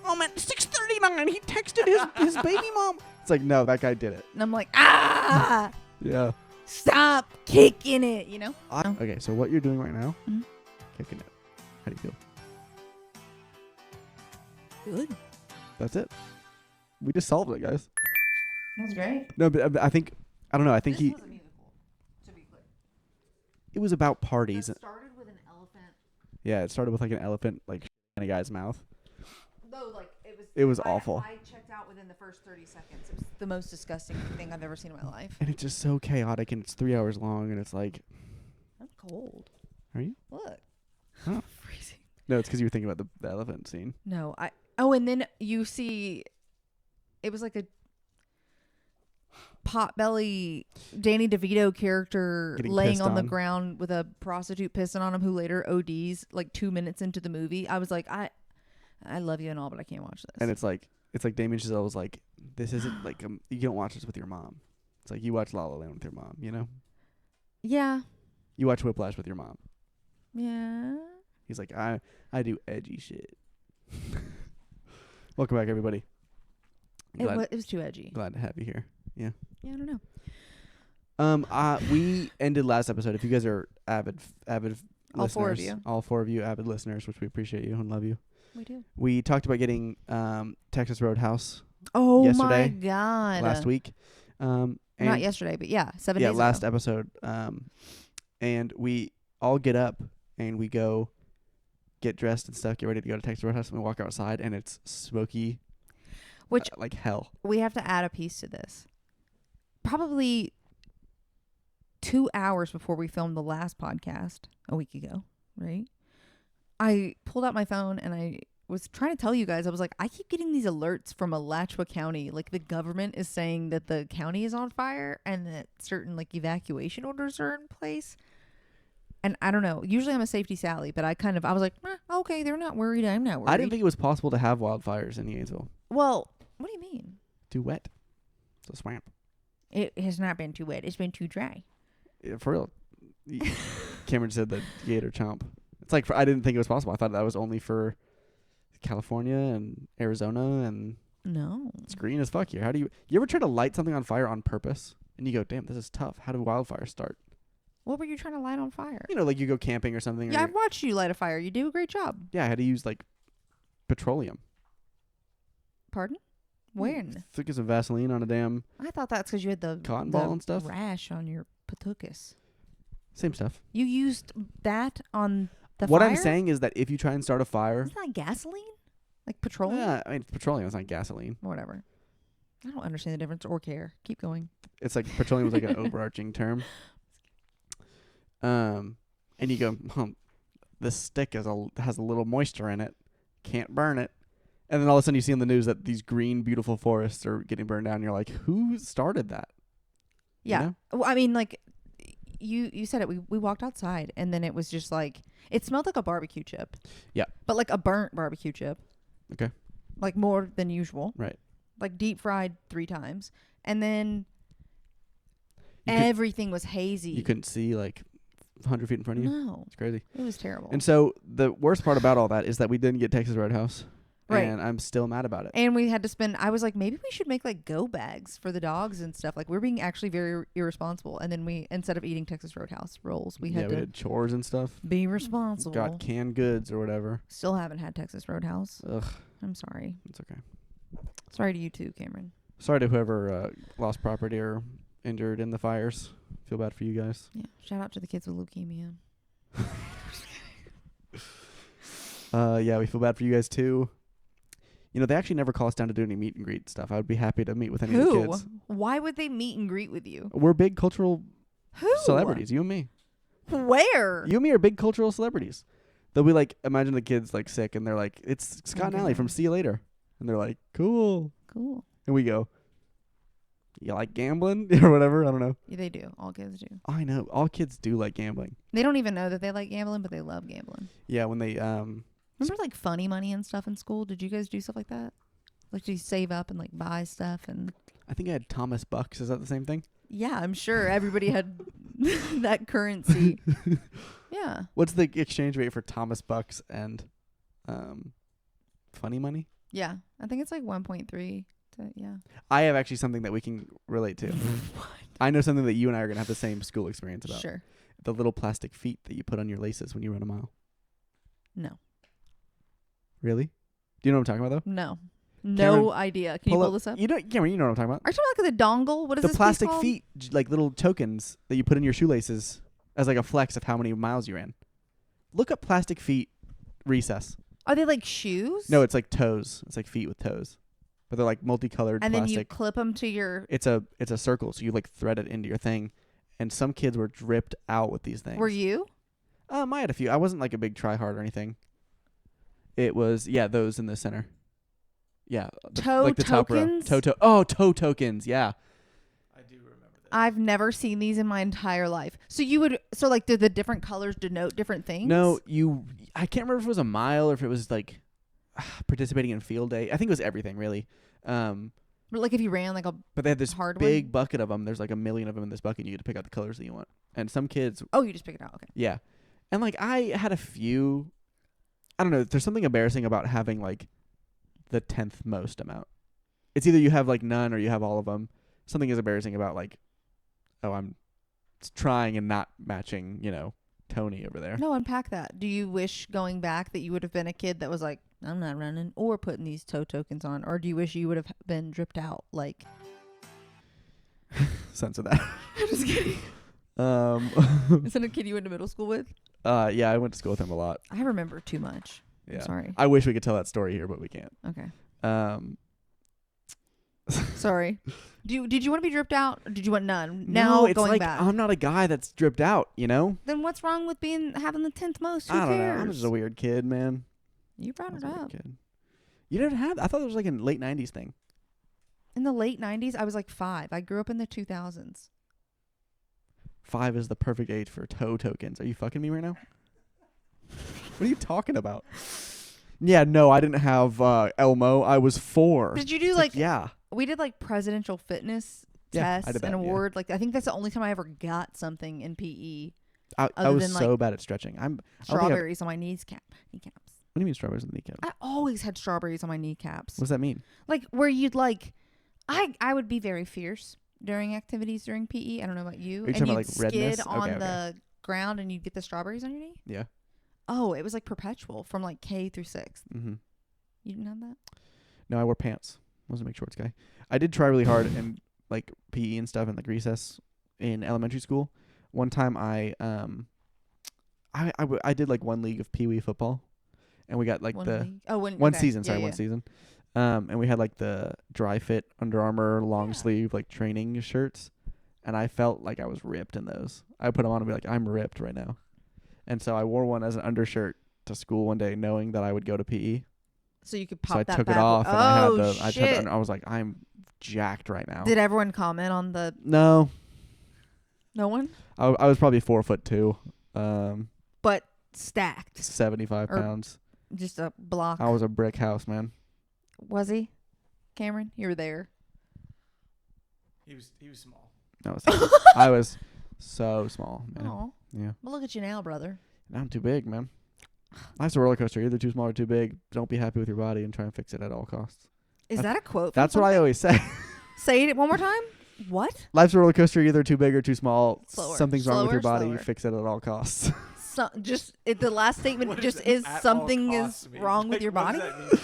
at 6:39, he texted his baby mom. It's like, no, that guy did it. And I'm like, ah, Yeah. stop kicking it, you know? Okay, so what you're doing right now, Mhm. kicking it. How do you feel? Good. That's it. We just solved it, guys. That's great. No, but I think, I don't know, I think This was a musical, to be clear. it was about parties. It started with an elephant. Yeah, it started with like an elephant, like in a guy's mouth. No, like, It was awful. I checked out within the first 30 seconds. It was the most disgusting thing I've ever seen in my life. And it's just so chaotic, and it's 3 hours long, and it's like, I'm cold. Are you? Look. Huh. Freezing. No, it's because you were thinking about the elephant scene. No, and then you see, it was like a potbelly Danny DeVito character Getting laying pissed on the on. ground with a prostitute pissing on him who later ODs like 2 minutes into the movie. I was like, I love you and all, but I can't watch this. And it's like Damien Chazelle was like, this isn't like, you don't watch this with your mom. It's like you watch La La Land with your mom, you know? Yeah. You watch Whiplash with your mom. Yeah. He's like, I do edgy shit. Welcome back, everybody. It was too edgy. Glad to have you here. Yeah. Yeah, I don't know. We ended last episode. If you guys are avid All listeners, four of you. all four of you avid listeners, which we appreciate you and love you. We do. We talked about getting Texas Roadhouse Oh yesterday, my God. last week. Not yesterday, but yeah, 7 days ago. Yeah, last episode. And we all get up and we go get dressed and stuff, get ready to go to Texas Roadhouse, and we walk outside and it's smoky, Which like hell. we have to add a piece to this. Probably 2 hours before we filmed the last podcast a week ago, right? I pulled out my phone and I was trying to tell you guys, I was like, I keep getting these alerts from Alachua County. Like the government is saying that the county is on fire and that certain like evacuation orders are in place. And I don't know. Usually I'm a safety Sally, but I was like, okay, they're not worried. I'm not worried. I didn't think it was possible to have wildfires in Gainesville. Well, what do you mean? Too wet. It's a swamp. It has not been too wet. It's been too dry. Yeah, for real. Cameron said the gator chomp. It's like, I didn't think it was possible. I thought that was only for California and Arizona, and No. it's green as fuck here. How do you ever try to light something on fire on purpose? And you go, damn, this is tough. How do wildfires start? What were you trying to light on fire? You know, like you go camping or something. Yeah, or I've watched you light a fire. You do a great job. yeah, I had to use like petroleum. Pardon? When? Took some Vaseline on a damn I thought that's because you had the cotton ball and stuff. rash on your patukas. Same stuff. You used that on the What fire? I'm saying is that if you try and start a fire, Isn't that gasoline? Like petroleum? yeah, I mean, it's petroleum. It's not gasoline. Or whatever. I don't understand the difference or care. Keep going. It's like petroleum is like an overarching term. And you go, this stick has a little moisture in it. Can't burn it. And then all of a sudden you see on the news that these green, beautiful forests are getting burned down. And you're like, who started that? Yeah. You know? Well, I mean, like, you said it. We walked outside, and then it was just like, it smelled like a barbecue chip. Yeah. But like a burnt barbecue chip. Okay. Like more than usual. Right. Like deep fried 3 times. And then everything was hazy. You couldn't see like 100 feet in front of you? No. It's crazy. It was terrible. And so the worst part about all that is that we didn't get Texas Roadhouse. Right. And I'm still mad about it. And we had to spend, I was like, maybe we should make like go bags for the dogs and stuff. Like we're being actually very irresponsible. And then we, instead of eating Texas Roadhouse rolls, we had we to did chores and stuff. be responsible. Got canned goods or whatever. Still haven't had Texas Roadhouse. Ugh. I'm sorry. It's okay. Sorry to you too, Cameron. Sorry to whoever lost property or injured in the fires. Feel bad for you guys. Yeah. Shout out to the kids with leukemia. Yeah, we feel bad for you guys too. You know, they actually never call us down to do any meet and greet stuff. I would be happy to meet with any of the kids. Why would they meet and greet with you? We're big cultural Who? celebrities. You and me. Where? You and me are big cultural celebrities. They'll be like, imagine the kids like sick and they're like, it's Scott and Allie from See You Later. And they're like, cool. Cool. And we go, you like gambling or whatever? I don't know. Yeah, they do. All kids do. I know. All kids do like gambling. They don't even know that they like gambling, but they love gambling. Yeah, when they Remember like funny money and stuff in school? Did you guys do stuff like that? Like, did you save up and like buy stuff? And I think I had Thomas Bucks. Is that the same thing? yeah, I'm sure everybody had that currency. Yeah. What's the exchange rate for Thomas Bucks and funny money? Yeah. I think it's like 1.3 yeah. I have actually something that we can relate to. What? I know something that you and I are going to have the same school experience about. Sure. The little plastic feet that you put on your laces when you run a mile. No. Really? Do you know what I'm talking about, though? No. Cameron, No idea. Can you pull this up? You know, Cameron, you know what I'm talking about. Are you talking about the dongle? What is The this plastic piece called? feet, like little tokens that you put in your shoelaces as like a flex of how many miles you ran. Look up plastic feet recess. Are they like shoes? No, it's like toes. It's like feet with toes. But they're like multicolored and plastic. then you clip them to your... It's a circle, so you like thread it into your thing. And some kids were dripped out with these things. Were you? I had a few. I wasn't like a big try hard or anything. It was, those in the center. Yeah. Toe like the tokens? Top row. Toe tokens. Yeah. I do remember that. I've never seen these in my entire life. So like, did the different colors denote different things? No, I can't remember if it was a mile or if it was like participating in field day. I think it was everything, really. Like if you ran like a But they had this hard big one? bucket of them. There's like 1 million of them in this bucket. And you get to pick out the colors that you want. And some kids, Oh, you just pick it out. Okay. yeah. And like I had a few. I don't know. There's something embarrassing about having like the 10th most amount. It's either you have like none or you have all of them. Something is embarrassing about like, oh, I'm trying and not matching, Tony over there. No, unpack that. Do you wish going back that you would have been a kid that was like, I'm not running or putting these toe tokens on? Or do you wish you would have been dripped out? Like, Censor that. I'm just kidding. Is that a kid you went to middle school with? Yeah, I went to school with him a lot. I remember too much. Yeah. I'm sorry. I wish we could tell that story here, but we can't. Okay. Sorry. Did you want to be dripped out or did you want none? Now No, it's going like back. I'm not a guy that's dripped out, Then what's wrong with having the 10th most? Who I don't cares? know. I'm just a weird kid, man. You brought it up. Kid. You didn't have. I thought it was like a late '90s thing. In the late 90s, I was like 5. I grew up in the 2000s. 5 is the perfect age for toe tokens. Are you fucking me right now? What are you talking about? Yeah, no, I didn't have Elmo. I was 4. Did you do yeah. We did like presidential fitness Yeah, I tests did and that, yeah. award. Like I think that's the only time I ever got something in PE. I other was than, so like, bad at stretching. I don't think Strawberries on my kneecaps. What do you mean strawberries in the kneecap? I always had strawberries on my kneecaps. What does that mean? Like where you'd like, I would be very fierce during activities during PE. I don't know about you. Are you And talking you'd about, like, skid redness? on Okay. the ground and you'd get the strawberries on your knee. Yeah. Oh, it was like perpetual from like K through 6th. Mm-hmm. You didn't have that? No, I wore pants. I wasn't a big shorts guy. I did try really hard in like PE and stuff and like recess in elementary school. One time I did like one league of Pee Wee football, and we got like One season. Yeah, One yeah. season. And we had like the dry fit Under Armour long sleeve like training shirts, and I felt like I was ripped in those. I put them on and be like, I'm ripped right now, and so I wore one as an undershirt to school one day, knowing that I would go to PE. So you could So pop I that took it bad boy- off, and Oh, I shit. had I was like, I'm jacked right now. Did everyone comment on the... No, No one? I was probably 4'2", But stacked. 75 Or- pounds. Just a block. I was a brick house, man. Was he? Cameron, you were there. He was small. I was so small, man. Oh, Yeah, well, look at you now, brother. I'm too big, man. Life's a roller coaster. You're either too small or too big. Don't be happy with your body and try and fix it at all costs. Is that a quote? From That's what I something? always say. Say it one more time. What? Life's a roller coaster. You're either too big or too small. Slower. Something's wrong with your Slower, body. slower. Fix it at all costs. So, the last statement What just does is at all something costs is mean? wrong with Like, your what body. does that mean?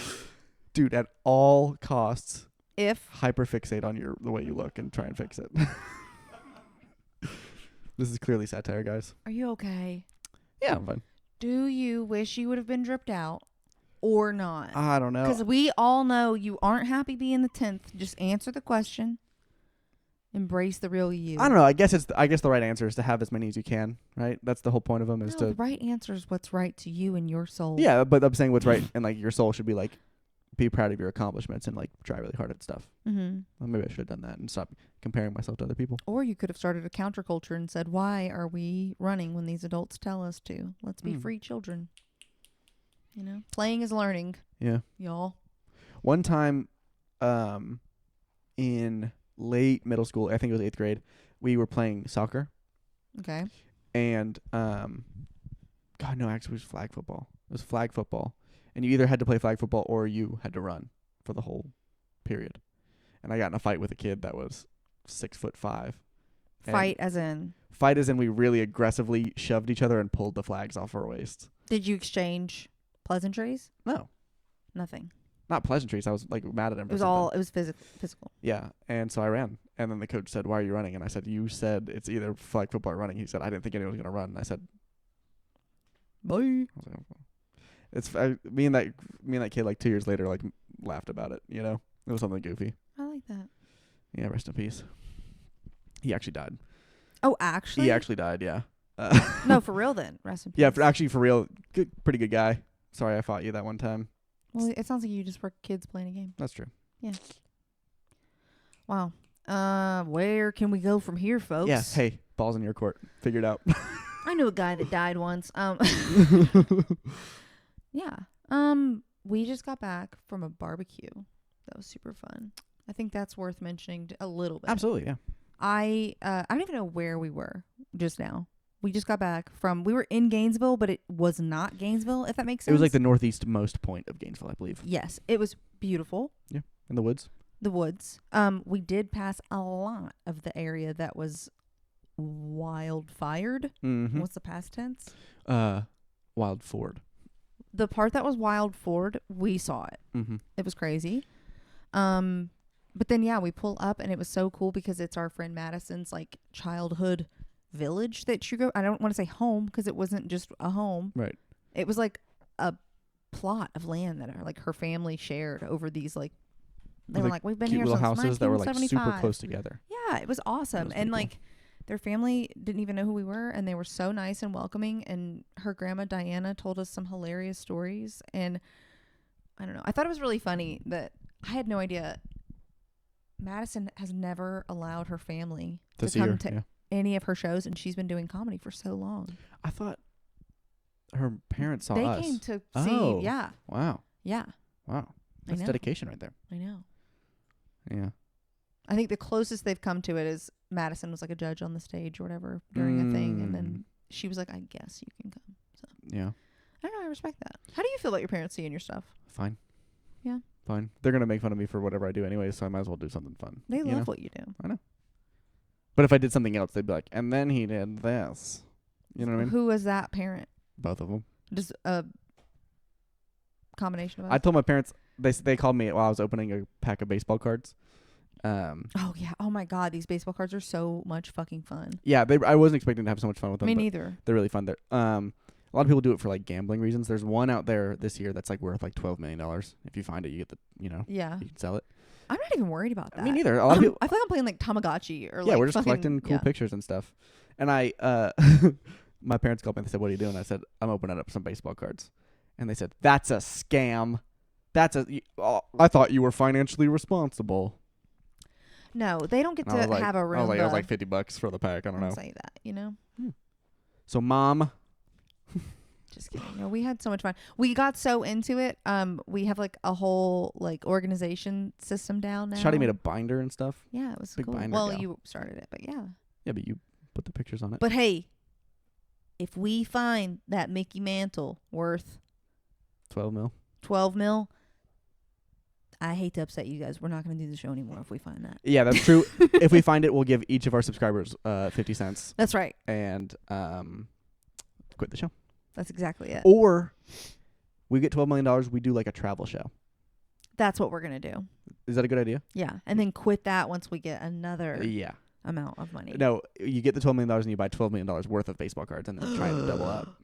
Dude, at all costs, If hyperfixate on the way you look and try and fix it. This is clearly satire, guys. are you okay? Yeah, I'm fine. Do you wish you would have been dripped out or not? I don't know. Because we all know you aren't happy being the 10th. Just answer the question. Embrace the real you. I don't know. I guess the right answer is to have as many as you can, right? That's the whole point of them is No, the to. right answer is what's right to you and your soul. Yeah, but I'm saying what's right, and like your soul should be like, be proud of your accomplishments and like try really hard at stuff. Mm-hmm. Well, maybe I should have done that and stop comparing myself to other people. Or you could have started a counterculture and said, why are we running when these adults tell us to? Let's be free children. You know, playing is learning, Yeah. y'all. One time, in late middle school, I think it was 8th grade, we were playing soccer, Okay. and God no, actually it was flag football. It was flag football, and you either had to play flag football or you had to run. for the whole period. And I got in a fight with a kid that was 6'5". Fight as in? Fight as in we really aggressively shoved each other and pulled the flags off our waists. Did you exchange pleasantries? No. Nothing. Not pleasantries. I was like mad at him. It was physical. Yeah. And so I ran. And then the coach said, "Why are you running?" And I said, "You said it's either flag football or running." He said, "I didn't think anyone was going to run." And I said, "Bye." I was like, "Okay." It's me and that kid like 2 years later like laughed about it. You know, it was something goofy. I like that. Yeah. Rest in peace. He actually died. Oh, actually? He actually died. Yeah. No, for real then. Rest in peace. Yeah. For real. Good. Pretty good guy. Sorry, I fought you that one time. Well, it sounds like you just were kids playing a game. That's true. Yeah. Wow. Where can we go from here, folks? Yeah. Hey, ball's in your court. Figure it out. I knew a guy that died once. Yeah. We just got back from a barbecue. That was super fun. I think that's worth mentioning a little bit. Absolutely. Yeah. I don't even know where we were just now. We just got back we were in Gainesville, but it was not Gainesville, if that makes sense. It was like the northeast most point of Gainesville, I believe. Yes. It was beautiful. Yeah. In the woods. The woods. We did pass a lot of the area that was wildfired. Mm-hmm. What's the past tense? Wild Ford. The part that was wild Ford, we saw it. Mm-hmm. It was crazy. But then, yeah, we pull up and it was so cool because it's our friend Madison's like childhood village that you go. I don't want to say home because it wasn't just a home. Right. It was like a plot of land that her family shared over these like, they were like, we've been cute here little since houses that were like 1975. super close together. Yeah, it was awesome. It was And pretty like their family didn't even know who we were and they were so nice and welcoming. And her grandma Diana told us some hilarious stories. And I don't know. I thought it was really funny that I had no idea Madison has never allowed her family to come to any of her shows, and she's been doing comedy for so long. I thought her parents saw they us. They came to Oh. see. Yeah. Wow. Yeah. Wow. That's I know. dedication right there. I know. Yeah. I think the closest they've come to it is Madison was like a judge on the stage or whatever during a thing, and then she was like, I guess you can come. So yeah. I don't know. I respect that. How do you feel about your parents seeing your stuff? Fine. Yeah. Fine. They're going to make fun of me for whatever I do anyway, so I might as well do something fun. They love what you do. I know. But if I did something else, they'd be like, and then he did this. You know what I mean? Who was that parent? Both of them. Just a combination of us? I told my parents, they called me while I was opening a pack of baseball cards. Oh, yeah. Oh, my God. These baseball cards are so much fucking fun. Yeah, I wasn't expecting to have so much fun with them. Me neither. They're really fun. A lot of people do it for like gambling reasons. There's one out there this year that's like worth like $12 million. If you find it, you get yeah. you can sell it. I'm not even worried about that. Me neither. A lot of people. I feel like I'm playing like Tamagotchi or Yeah, like we're just fucking, collecting cool pictures and stuff. And my parents called me and they said, "What are you doing?" I said, "I'm opening up some baseball cards." And they said, "That's a scam. I thought you were financially responsible." No, they don't get And to have a room. I was like $50 for the pack. I don't know. Say that, you know. So, Mom. Just kidding. No, we had so much fun. We got so into it. We have like a whole like organization system down now. Shotty made a binder and stuff. Yeah, it was Big cool. binder Well, gal. you started it, but yeah. Yeah, but you put the pictures on it. But hey, if we find that Mickey Mantle worth 12 mil. 12 mil, I hate to upset you guys. We're not going to do the show anymore if we find that. Yeah, that's true. If we find it, we'll give each of our subscribers 50 cents. That's right. And quit the show. That's exactly it. Or we get $12 million, we do like a travel show. That's what we're going to do. Is that a good idea? Yeah. And then quit that once we get another Yeah. amount of money. No, you get the $12 million and you buy $12 million worth of baseball cards and then try to double up.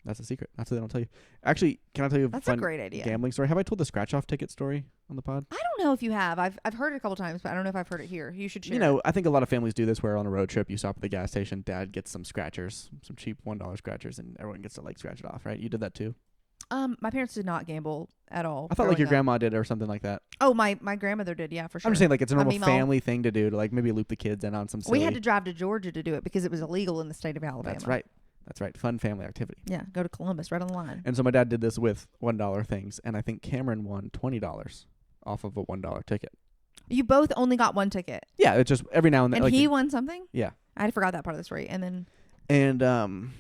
That's a secret. That's what they don't tell you. Actually, can I tell you That's fun a great idea. gambling story? Have I told the scratch-off ticket story on the pod? I don't know if you have. I've heard it a couple times, but I don't know if I've heard it here. You should share. You know, I think a lot of families do this where on a road trip you stop at the gas station, Dad gets some scratchers, some cheap $1 scratchers, and everyone gets to like scratch it off, right? You did that too? My parents did not gamble at all. I thought like your growing up. grandma did or something like that. Oh, my grandmother did, yeah, for sure. I'm just saying like it's a normal Meemaw. family thing to do to like maybe loop the kids in on some silly. We had to drive to Georgia to do it because it was illegal in the state of Alabama. That's right. That's right. Fun family activity. Yeah, go to Columbus, right on the line. And so my dad did this with $1 things, and I think Cameron won $20 off of a $1 ticket. You both only got one ticket. Yeah, it's just every now and then. And like he won something? Yeah. I forgot that part of the story. And then... And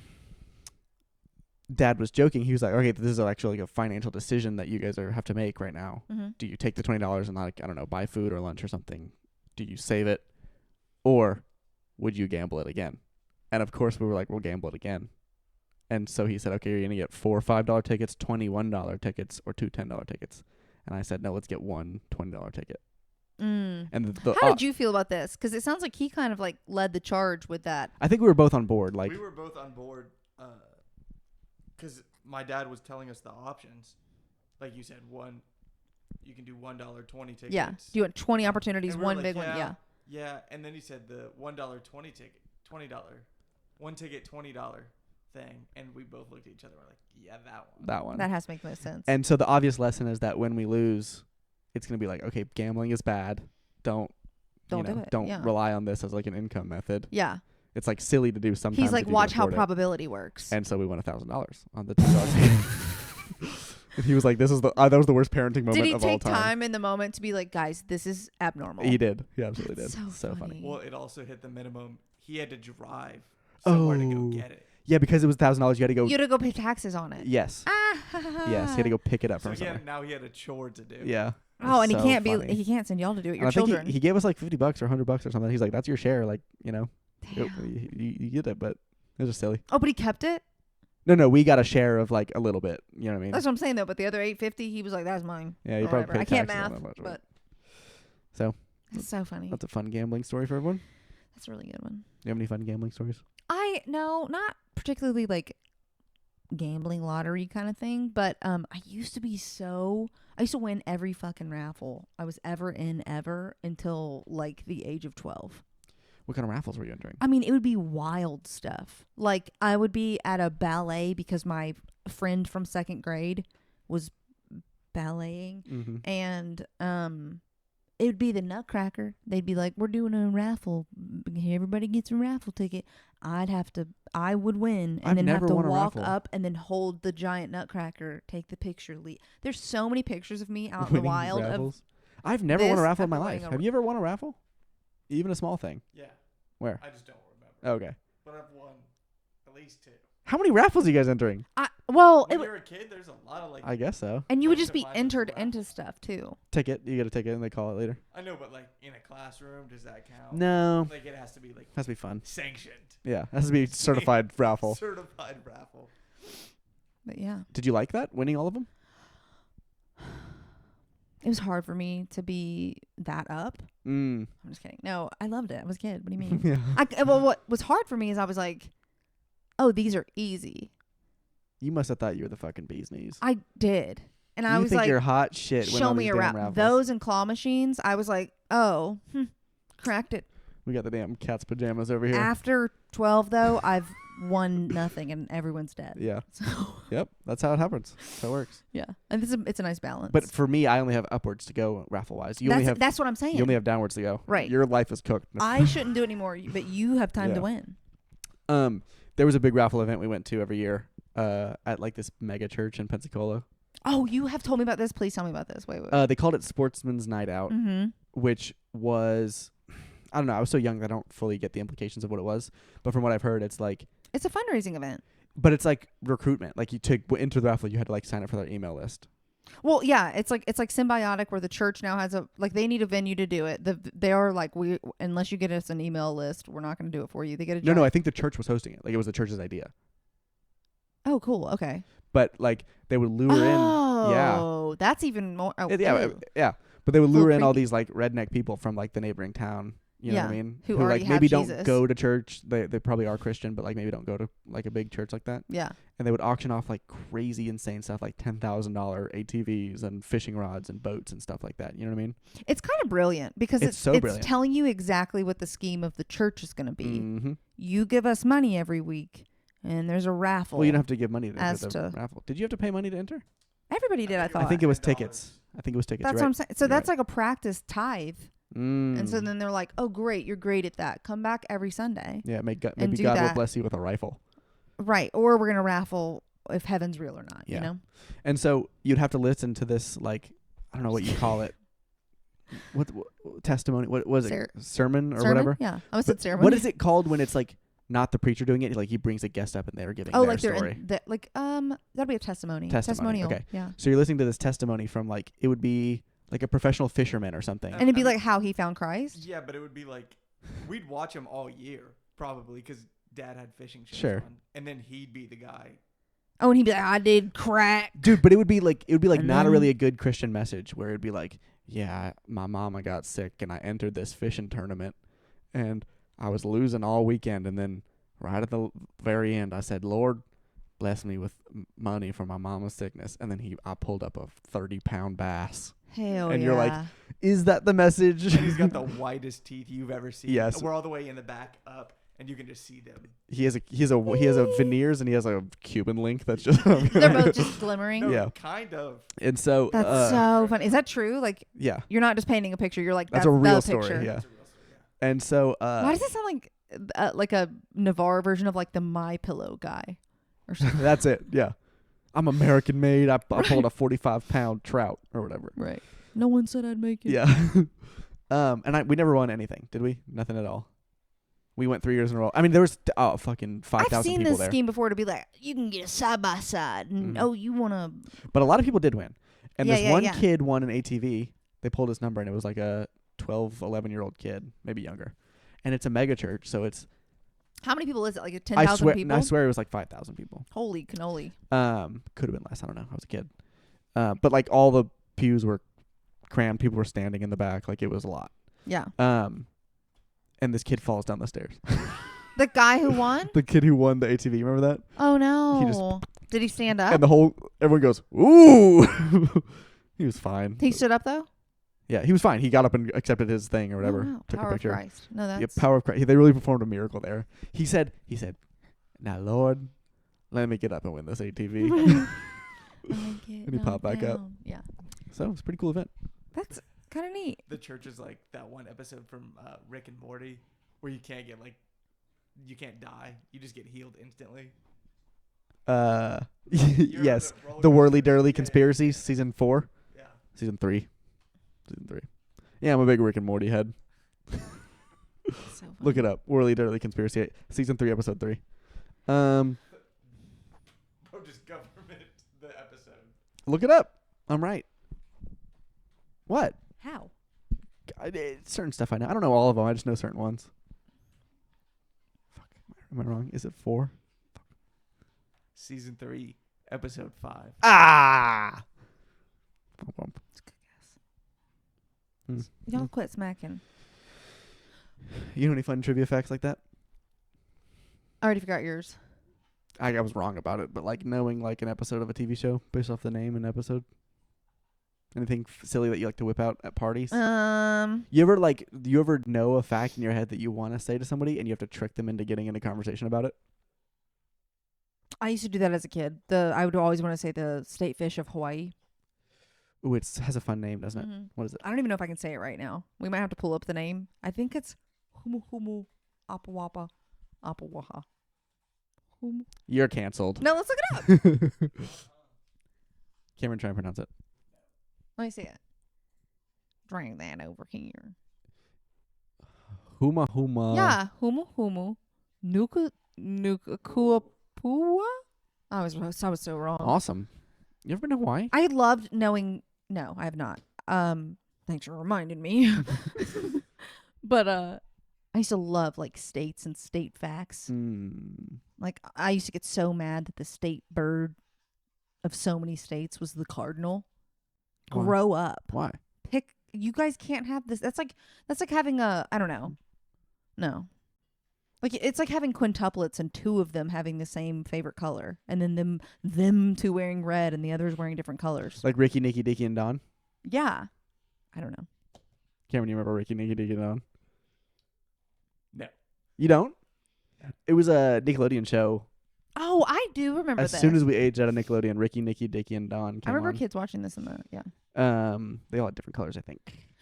Dad was joking. He was like, okay, this is actually like a financial decision that you guys have to make right now. Mm-hmm. Do you take the $20 and like, I don't know, buy food or lunch or something? Do you save it? Or would you gamble it again? And of course we were like, we'll gamble it again. And so he said, okay, you're going to get 4 $5 tickets, $21 tickets, or 2 $10 tickets. And I said, no, let's get one $20 ticket. Mm. And how did you feel about this? Because it sounds like he kind of like led the charge with that. I think we were both on board. Like we were both on board because my dad was telling us the options. Like you said, you can do $1.20 tickets. Yeah. You want 20 opportunities, And we were one like, big one. Yeah. Yeah, and then he said the $1.20 ticket, $20, one ticket, $20 thing, and we both looked at each other and were like, yeah, that one. That has to make most sense. And so the obvious lesson is that when we lose, it's going to be like, okay, gambling is bad. Don't do it. Don't Yeah. rely on this as like an income method. Yeah. It's like silly to do sometimes. He's like, if you watch can how afford it. probability works. And so we won $1,000 on the $2. And he was like, "This is that was the worst parenting moment did he of all take time." time in the moment to be like, guys, this is abnormal? He did. He absolutely That's did. so funny. funny. Well, it also hit the minimum. He had to drive somewhere to go get it. Yeah, because it was $1,000. You had to go. You had to go pay taxes on it. Yes. Yes. He had to go pick it up So from somewhere. again, now he had a chore to do. Yeah. Oh, and So he can't funny. he can't send y'all to do it. And Your I think children. he gave us like $50 or $100 or something. He's like, "That's your share." Like, Damn. you get it, but it was just silly. Oh, but he kept it. No, we got a share of like a little bit. You know what I mean? That's what I'm saying though. But the other $850, he was like, "That's mine." Yeah, you or probably whatever. paid I can't taxes on math, that much, but So that's so funny. that's a fun gambling story for everyone. That's a really good one. You have any fun gambling stories? No, not particularly like gambling lottery kind of thing, but I used to win every fucking raffle I was ever in until like the age of 12. What kind of raffles were you entering? I mean, it would be wild stuff. Like I would be at a ballet because my friend from 2nd grade was balleting, Mm-hmm. and it would be the Nutcracker. They'd be like, "We're doing a raffle. Everybody gets a raffle ticket." I would win, and I've then have never to won a walk raffle. up and then hold the giant Nutcracker, take the picture. There's so many pictures of me out in the Winning wild. raffles. I've never won a this raffle in my after life. winning a Have you ever won a raffle? Even a small thing. Yeah. Where? I just don't remember. Okay. But I've won at least 2. How many raffles are you guys entering? Well, When you're a kid, there's a lot of like. I guess so. and you would like just be defined as entered raffle. into stuff too. Ticket. You get a ticket and they call it later. I know, but like in a classroom, does that count? No. Like it has to be like Has to be fun. sanctioned. Yeah. Has to be certified raffle. Certified raffle. But yeah, Did you like that? Winning all of them? it was hard for me to be that up. Mm. I'm just kidding. No, I loved it. I was a kid. What do you mean? Yeah. Well, what was hard for me is I was like, oh, these are easy. You must have thought you were the fucking bee's knees. I did. And I you was think like, you're hot shit. Win show all me these a damn rap. raffles. Those and claw machines, I was like, oh, cracked it. We got the damn cat's pajamas over here. After 12, though, I've won nothing and everyone's dead. Yeah. So, Yep. That's how it happens. That's how it works. yeah. And it's a nice balance. But for me, I only have upwards to go raffle wise. You only have that's what I'm saying. you only have downwards to go. Right. Your life is cooked. I shouldn't do it anymore, but you have time Yeah. to win. There was a big raffle event we went to every year at like this mega church in Pensacola. Oh, you have told me about this. Please tell me about this. Wait. They called it Sportsman's Night Out, Mm-hmm. which was, I don't know, I was so young that I don't fully get the implications of what it was. But from what I've heard, it's like, It's a fundraising event. but it's like recruitment. Like you to enter the raffle, you had to like sign up for their email list. Well, yeah, it's like Symbiotic, where the church now has they need a venue to do it. They are like, unless you get us an email list, we're not going to do it for you. They get a No, I think the church was hosting it. Like it was the church's idea. Oh, cool. Okay. But like they would lure in. Yeah. Oh, that's even more. Oh, Yeah. ew. Yeah. But they would lure in all creepy. these like redneck people from like the neighboring town. You know what I Yeah, mean? who already like have maybe don't Jesus. go to church. They probably are Christian, but like maybe don't go to like a big church like that. Yeah. And they would auction off like crazy insane stuff like $10,000 ATVs and fishing rods and boats and stuff like that. You know what I mean? It's kind of brilliant because It's so brilliant. telling you exactly what the scheme of the church is going to be. Mm-hmm. You give us money every week, and there's a raffle. Well, you don't have to give money to As enter the to- raffle. Did you have to pay money to enter? Everybody did, I thought. I think it was $10. tickets. That's you're what right. I'm saying. So You're that's right. like a practice tithe. And so then they're like, oh, great, you're great at that. Come back every Sunday. Yeah, maybe God do will that. bless you with a rifle. Right. Or we're going to raffle if heaven's real or not, Yeah. you know? And so you'd have to listen to this, like, I don't know what you call it. What testimony? What was it? Sermon or Sermon? whatever? Yeah. I almost said But ceremony. what is it called when it's like not the preacher doing it. Like he brings a guest up and they're giving Oh, their like they're story. that'd be a testimony. Testimonial. Okay. Yeah. So you're listening to this testimony from like it would be like a professional fisherman or something. And it'd be like how he found Christ. Yeah, but it would be like we'd watch him all year probably because Dad had fishing shows Sure. on, and then he'd be the guy. Oh, and he'd be like, I did crack. Dude, but it would be like And not then- really a good Christian message where it'd be like, yeah, my mama got sick and I entered this fishing tournament and I was losing all weekend, and then right at the very end I said, Lord, bless me with money for my mama's sickness, and then I pulled up a 30-pound bass. Hell And yeah. you're like, is that the message? And he's got the whitest teeth you've ever seen. Yes. We're all the way in the back up, and you can just see them. he has a veneers and he has a Cuban link that's just they're both just glimmering. No, Yeah. kind of. and so That's so funny. Is that true? Like, yeah, you're not just painting a picture. You're like, that's that's a real the story. picture. Yeah, It's a real story, yeah. and so Why does it sound like a Navarre version of like the My Pillow guy or something? that's it. Yeah, I'm American made. I pulled a 45-pound trout or whatever. Right. No one said I'd make it. Yeah. And we never won anything, did we? Nothing at all. We went 3 years in a row. I mean, there was fucking 5,000 I've seen people this there. scheme before to be like, you can get a side by side, and Mhm. oh, you want to. But a lot of people did win. And Yeah, this yeah, one yeah. kid won an ATV. They pulled his number, and it was like a 12, 11-year-old kid, maybe younger. And it's a mega church, so it's How many people is it? Like I 10,000 swear people? I swear it was like 5,000 people. Holy cannoli! Could have been less. I don't know. I was a kid. But like all the pews were crammed. People were standing in the back. Like it was a lot. Yeah. And this kid falls down the stairs. The guy who won? The kid who won the ATV. Remember that? Oh no! He just- Did he stand up? And everyone goes, ooh. He was fine. He stood up though. Yeah, he was fine. He got up and accepted his thing or whatever. Oh, wow. Took Power a picture. Of Christ. No, that's Yeah, power of Christ. They really performed a miracle there. He said, now Lord, let me get up and win this ATV. And he popped back up. Yeah, So it's a pretty cool event. that's kind of neat. The church is like that one episode from Rick and Morty where you can't die. You just get healed instantly. Yes. roller The Whirly coaster? Durly Yeah. Conspiracy, season 4. Yeah. Season 3. Yeah, I'm a big Rick and Morty head. So funny. Look it up. Whirly Durly Conspiracy, season 3, episode 3. Bro, just government the episode. Look it up. I'm right. What? How? Certain stuff I know. I don't know all of them. I just know certain ones. Fuck. Am I wrong? Is it 4? Season 3, episode 5. Ah! Bump, bump. It's a good guess. Y'all quit smacking. You know any fun trivia facts like that? I already forgot yours. I was wrong about it, but like knowing like an episode of a TV show based off the name and episode. Anything silly that you like to whip out at parties? You ever know a fact in your head that you want to say to somebody and you have to trick them into getting in a conversation about it? I used to do that as a kid. I would always want to say the state fish of Hawaii. Ooh, it has a fun name, doesn't it? Mhm. What is it? I don't even know if I can say it right now. We might have to pull up the name. I think it's Humu Humu Apawapa Apawaha. Humu. You're canceled. No, let's look it up. Cameron, try and pronounce it. Let me see it. Bring that over here. Huma Huma. Yeah, Humu Humu Nuka Kuapua. I was so wrong. Awesome. You ever been to Hawaii? I loved knowing. No, I have not. Thanks for reminding me. But I used to love like states and state facts. Like I used to get so mad that the state bird of so many states was the cardinal. Why? Grow up. Why? You guys can't have this. That's like having I don't know. No. Like it's like having quintuplets and two of them having the same favorite color, and then them two wearing red and the others wearing different colors. Like Ricky, Nikki, Dicky, and Don? Yeah. I don't know. Cameron, you remember Ricky, Nikki, Dicky, and Don? No. You don't? It was a Nickelodeon show. Oh, I do remember As this. soon as we aged out of Nickelodeon, Ricky, Nikki, Dicky, and Don I came remember on. kids watching this in the They all had different colors, I think.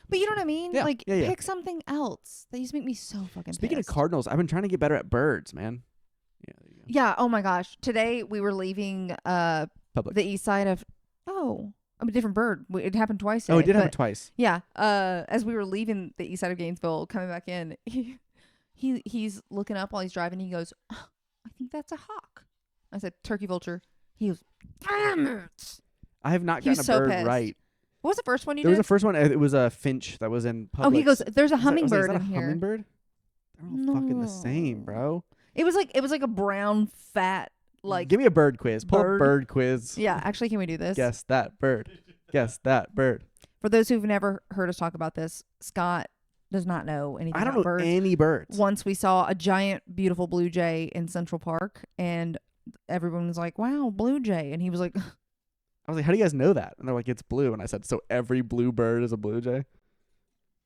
But you know what I mean? Yeah, Like yeah. pick something else. They used to make me so fucking Speaking pissed. of cardinals, I've been trying to get better at birds, man. Yeah, there you go. Yeah, oh my gosh. Today we were leaving Public. the east side of I'm a different bird. It happened twice today. Oh, it did happen but twice. yeah. As we were leaving the east side of Gainesville, coming back in, he He's looking up while he's driving. He goes, "Oh, I think that's a hawk." I said, "Turkey vulture." He goes, "Damn it." I have not He was gotten a so bird pissed. right. What was the first one you There was did? a first one. It was a finch that was in Oh, public. he goes, "There's a Is that hummingbird a in here." hummingbird? They're all fucking the same, bro. It was like a brown fat Give me a bird quiz. Pull up bird. bird quiz. Yeah, actually, can we do this? Guess that bird. Guess that bird. For those who've never heard us talk about this, Scott does not know anything I don't about know birds. any birds. Once we saw a giant, beautiful blue jay in Central Park, and everyone was like, "Wow, blue jay," and he was like, I was like, how do you guys know that? And they're like, it's blue. And I said, so every blue bird is a blue jay?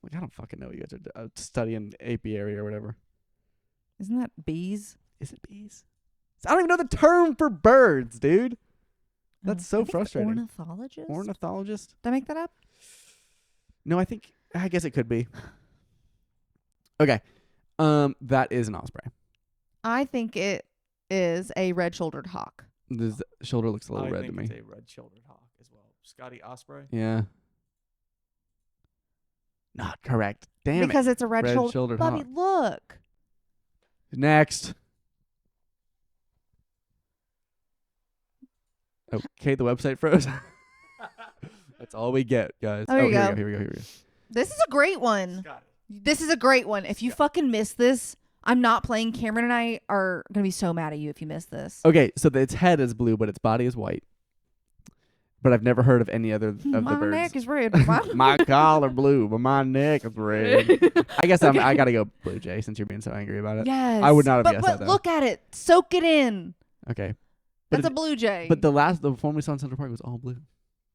Like, I don't fucking know. You guys are studying apiary or whatever. "Isn't that bees?" Is it bees? I don't even know the term for birds, dude. That's I so think frustrating. Ornithologist? Ornithologist? Did I make that up? No, I guess it could be. Okay. That is an osprey. I think it is a red-shouldered hawk. The shoulder looks a little red to me. I think it's a red-shouldered hawk as well. Scotty Osprey. Yeah. Not correct. Damn Because it. it's a red-shouldered. Red-shouldered Bobby, hawk. look. Next. Okay, the website froze. That's all we get, guys. Oh, here you here go. we go. Here we go. This is a great one. Scotty. This is a great one. If you fucking miss this, I'm not playing. Cameron and I are going to be so mad at you if you miss this. Okay, so its head is blue, but its body is white. But I've never heard of any other of My the birds. neck is red. My collar blue, but my neck is red. I guess Okay. I gotta go blue jay since you're being so angry about it. Yes. I would not have but, guessed but that, though. look at it. Soak it in. Okay. But That's a blue jay. But the one we saw in Central Park was all blue.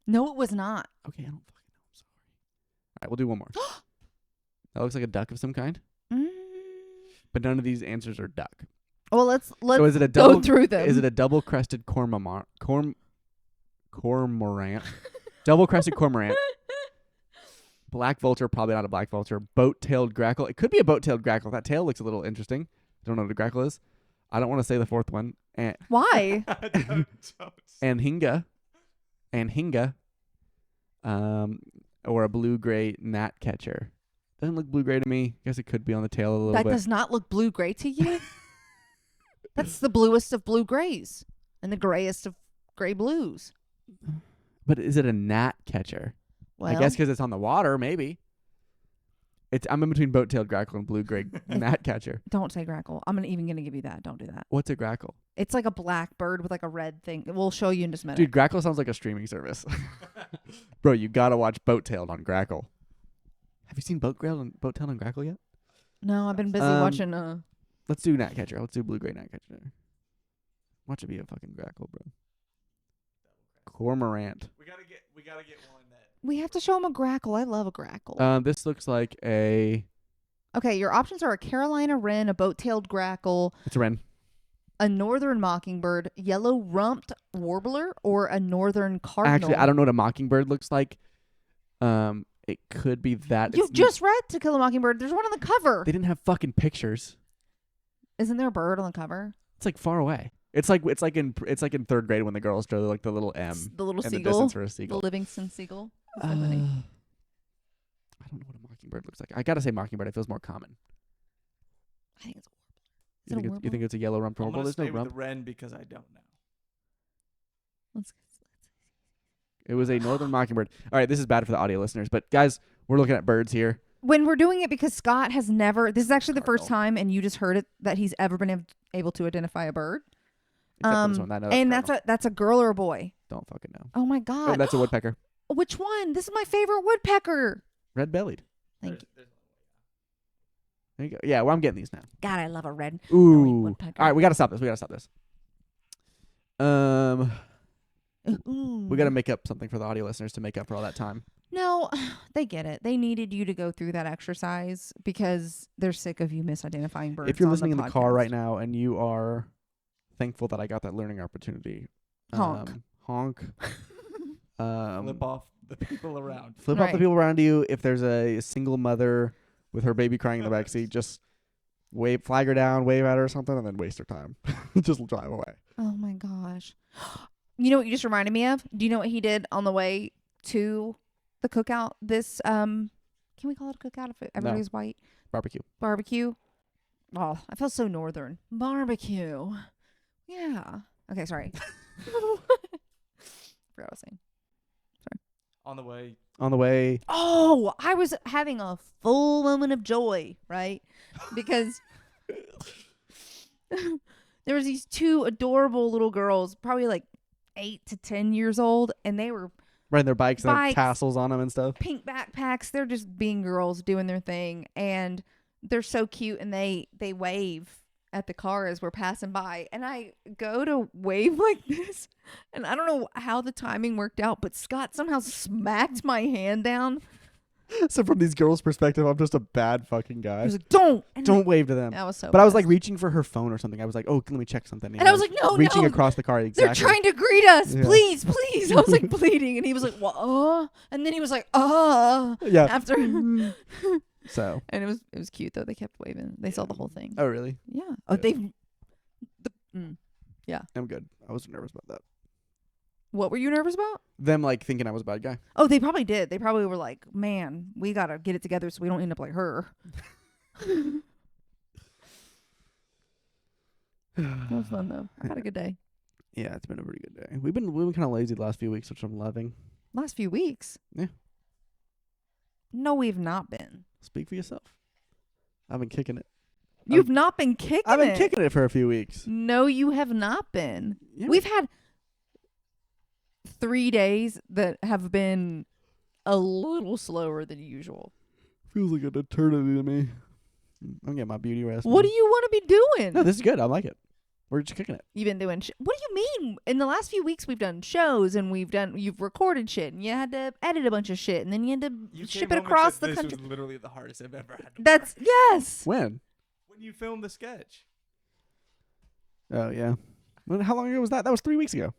No, it was not. Okay, I don't fucking know. I'm sorry. All right, we'll do one more. That looks like a duck of some kind, but none of these answers are duck. Well, let's So is it a double? go through them. Is it a double-crested cormorant? Double-crested cormorant. Black vulture, probably not a black vulture. Boat-tailed grackle. It could be a boat-tailed grackle. That tail looks a little interesting. Don't know what a grackle is. I don't want to say the fourth one. Why? Anhinga. Or a blue-gray gnat catcher. Doesn't look blue-gray to me. Guess it could be on the tail a little That bit. does not look blue-gray to you? That's the bluest of blue-grays and the grayest of gray-blues. But is it a gnat catcher? Well, I guess because it's on the water, maybe. I'm in between boat-tailed grackle and blue-gray gnat catcher. don't say grackle. I'm even going to give you that. Don't do that. What's a grackle? It's like a black bird with like a red thing. We'll show you in just a minute. Dude, grackle sounds like a streaming service. Bro, you gotta watch boat-tailed on grackle. Have you seen boat-tailed on grackle yet? No, I've been busy watching. Let's do gnat catcher. Let's do blue-gray gnat catcher. Watch it be a fucking grackle, bro. Cormorant. We gotta get one that. We have to show him a grackle. I love a grackle. This looks like Okay, your options are a Carolina wren, a boat-tailed grackle, it's a wren. a northern mockingbird, yellow-rumped warbler, or a northern cardinal. Actually, I don't know what a mockingbird looks like. It could be that. You just read To Kill a Mockingbird. There's one on the cover. They didn't have fucking pictures. Isn't there a bird on the cover? It's like far away. It's like in third grade when the girls draw like the little M The little in the seagull. distance for a The seagull. Livingston seagull. That's I so funny. don't know what a mockingbird looks like. I gotta say mockingbird. It feels more common. I think it's a warbler. You think it's a yellow rump I'm warbler? gonna There's stay no with rump. the wren because I don't know. Let's It was a northern mockingbird. All right, this is bad for the audio listeners, but guys, we're looking at birds here. when we're doing it because Scott has never. This is actually the first Cardinal. time, and you just heard it, that he's ever been able to identify a bird. Except for this one. I know And cardinal. that's a girl or a boy. Don't fucking know. Oh my Oh, god. that's a woodpecker. Which one? This is my favorite woodpecker. Red-bellied. Thank you. There you go. Yeah, well, I'm getting these now. God, I love a red. Ooh. woodpecker. All right, we gotta stop this. We gotta make up something for the audio listeners to make up for all that time. No, they get it. They needed you to go through that exercise because they're sick of you misidentifying birds. If you're on listening in the car podcast. right now and you are thankful that I got that learning opportunity, Honk. honk. Flip off the people around. Flip off Right. the people around you. If there's a single mother with her baby crying in the backseat, just flag her down, wave at her or something, and then waste her time. Just drive away. Oh my gosh. You know what you just reminded me of? Do you know what he did on the way to the cookout? This can we call it a cookout if everybody's white? Barbecue. Barbecue. Oh, I felt so northern. Barbecue. Yeah. Okay, sorry. Forgot what I was saying. On the way. On the way. Oh, I was having a full moment of joy, right? Because there was these two adorable little girls, probably like 8 to 10 years old, and they were Riding their bikes and have Bikes. tassels on them and stuff. pink backpacks. They're just being girls doing their thing, and they're so cute, and they wave at the car as we're passing by, and I go to wave like this, and I don't know how the timing worked out, but Scott somehow smacked my hand down. So from these girls' perspective, I'm just a bad fucking He guy. was like, "Don't!" And Don't wave to them. I was so. But I was like pissed. reaching for her phone or something. I was like, oh, let me check something. And I was like, "No, reaching no, across the car. they're Exactly. trying to greet us, Yeah. please, please." I was like bleeding, and he was like, "What?" And then he was like, Yeah. After, and So. it was cute though. They kept waving. They saw the whole thing. Oh, really? Yeah. Oh, Good. Yeah. I'm good. I wasn't nervous about that. What were you nervous about? Them like thinking I was a bad guy. Oh, they probably did. They probably were like, "Man, we gotta get it together so we don't end up like her." That was fun though. I had a good day. Yeah, it's been a pretty good day. We've been kind of lazy the last few weeks, which I'm loving. Last few weeks. Yeah. No, we've not been. Speak for yourself. I've been kicking it. You've not been kicking I've been it. kicking it for a few weeks. No, you have not been. Yeah. We've had 3 days that have been a little slower than usual. Feels like an eternity to me. I'm getting my beauty rest. What do man. you want to be doing? No, this is good. I like it. We're just kicking it. You've been doing what do you mean? In the last few weeks we've done shows and you've recorded shit and you had to edit a bunch of shit and then you had to You ship came it home and across said the this country. was literally the hardest I've ever had. That's yes. When? When you filmed the sketch. Oh, yeah. How long ago was that? That was 3 weeks ago.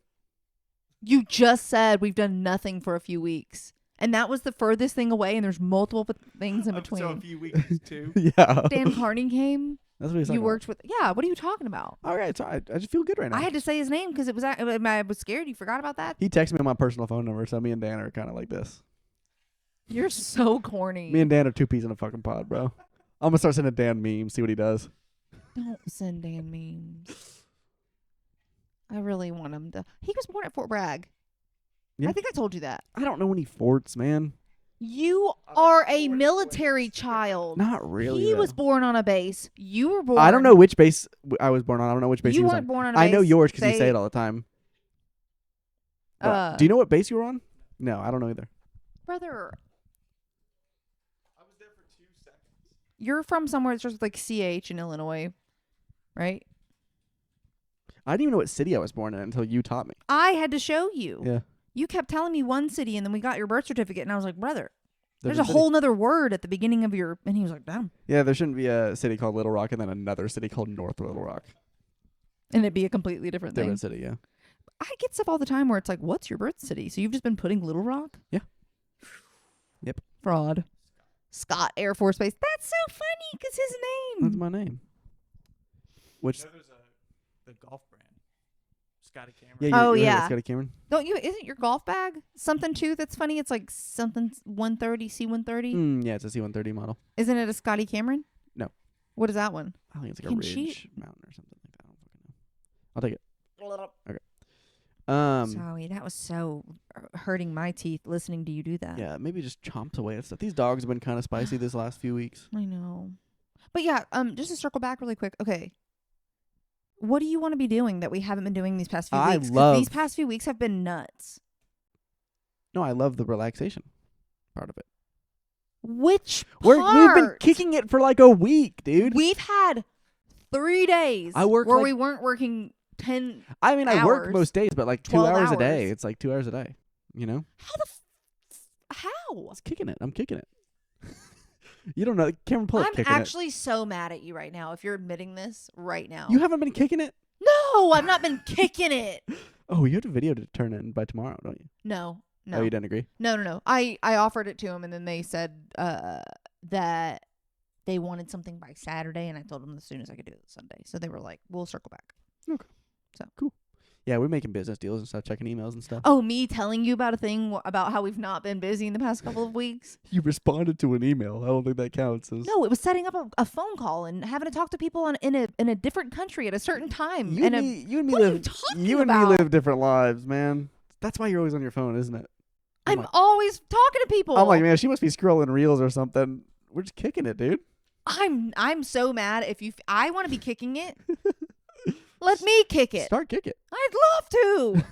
You just said we've done nothing for a few weeks. And that was the furthest thing away and there's multiple things in between. So a few weeks too. Yeah. Dan Carney came. That's what he's talking You worked with what are you talking about? about. All right. So I just feel good right now. I had to say his name because it was I was scared. You forgot about that? He texted me on my personal phone number, so me and Dan are kind of like this. You're so corny. Me and Dan are two peas in a fucking pod, bro. I'm going to start sending Dan memes, see what he does. Don't send Dan memes. I really want him to. He was born at Fort Bragg. Yeah. I think I told you that. I don't know any forts, man. You are a military child. Not really. He though. was born on a base. You were born. I don't know which base I was born on. I don't know which base You he was weren't on. born on a base. I know yours because you They- say it all the time. But do you know what base you were on? No, I don't know either. Brother, I was there for 2 seconds. you're from somewhere that's just like CH in Illinois, right? I didn't even know what city I was born in until you taught me. I had to show you. Yeah. You kept telling me one city, and then we got your birth certificate, and I was like, brother, there's a Different city. whole nother word at the beginning of your. And he was like, damn. Yeah, there shouldn't be a city called Little Rock and then another city called North Little Rock. And it'd be a completely different thing. Different city, yeah. I get stuff all the time where it's like, what's your birth city? So you've just been putting Little Rock? Yeah. Yep. Fraud. Scott Air Force Base. That's so funny because his That's name. my name. Which You know there's the golf brand. Scotty Cameron. yeah, Oh, you heard of yeah. Scotty Cameron. Don't you? Isn't your golf bag something too that's funny? It's like something 130, C-130. Yeah, it's a C-130 model. Isn't it a Scotty Cameron? No. What is that one? I think it's like Can a she- Ridge Mountain or something like that. I don't fucking know. I'll take it. Okay. Sorry, that was so hurting my teeth listening to you do that. Yeah, maybe just chomps away at stuff. These dogs have been kind of spicy this last few weeks. I know. But yeah, just to circle back really quick. Okay. What do you want to be doing that we haven't been doing these past few I weeks? 'Cause love- these past few weeks have been nuts. No, I love the relaxation part of it. Which We've been part? kicking it for like a week, dude. We've had 3 days I work where like- we weren't working 10. I mean, I work hours. most days, but like 2 12 hours a day. hours. It's like 2 hours a day. You know? How the how? I was kicking it. I'm kicking it. You don't know. Cameron, pull up I'm kicking actually so mad at you right now if you're admitting this right now. it. You haven't been kicking it? No, I've not been kicking it. Oh, you have a video to turn in by tomorrow, don't you? No. Oh, you didn't agree? No. I offered it to him, and then they said that they wanted something by Saturday, and I told them as soon as I could do it Sunday. So they were like, "We'll circle back." Yeah, we're making business deals and stuff, checking emails and stuff. Oh, me telling you about a thing about how we've not been busy in the past couple of weeks? You responded to an email. I don't think that counts. No, it was setting up a phone call and having to talk to people in a different country at a certain time. You and me what are you live. talking You and about? me live different lives, man. That's why you're always on your phone, isn't it? I'm always talking to people. I'm like, man, she must be scrolling reels or something. We're just kicking it, dude. I'm so mad. I want to be kicking it. Let me kick it. Start kick it. I'd love to.